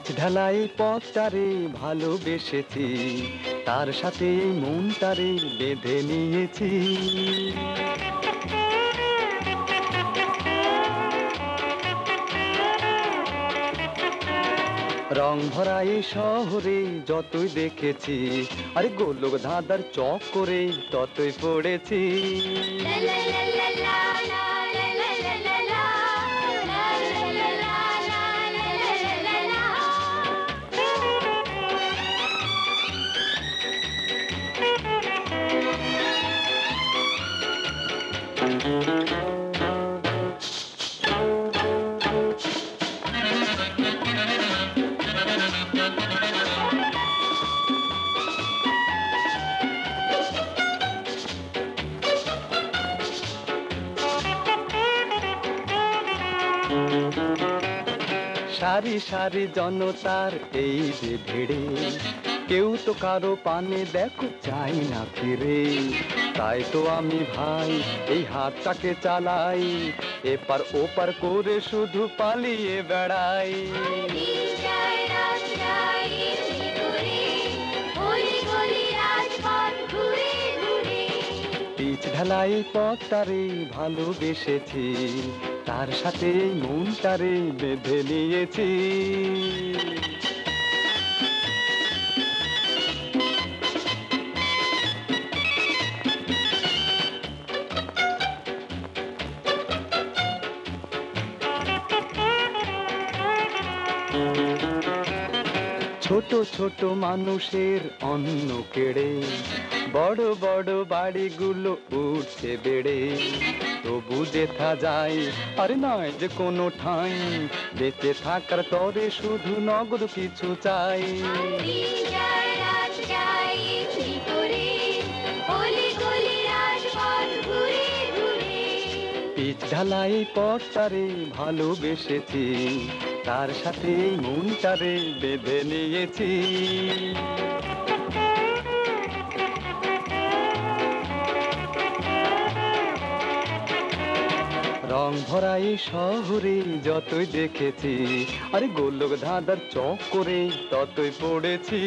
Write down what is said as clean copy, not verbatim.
Pitch ঢালাই পথটারে ভালোবেসেছি, তার সাথে এই মনটারে বেঁধে নিয়েছি। রং ভরা এই শহরে যতই দেখেছি, আরে গোলক ধাঁধার চক্করে ততই পড়েছি। সারি সারি জনতার এই যে ভিড়ে, কেউ তো কারো পানে দেখো চাই না ফিরে। তাই তো আমি ভাই এই হাতটাকে চালাই, এপার ওপার করে শুধু পালিয়ে বেড়াই। পিচ ঢালাই পথটারে ভালোবেসেছি, তার সাথে মনটারে বেঁধে নিয়েছি। ছোট ছোট মানুষের অন্ন কেড়ে বড় বড় বাড়িগুলো উঠছে বেড়ে, তবু যেথা যায় আরে নয় যে কোনো ঠাঁই, বেঁচে থাকার তরে শুধু নগদ কিছু চাই। পিচ ঢালাই পথটারে ভালোবেসেছি, তার সাথে মনটারে বেঁধে নিয়েছি। রং ভরা এই শহরে যতই দেখেছি, আরে গোলক ধাঁধার চক্করে ততই পড়েছি।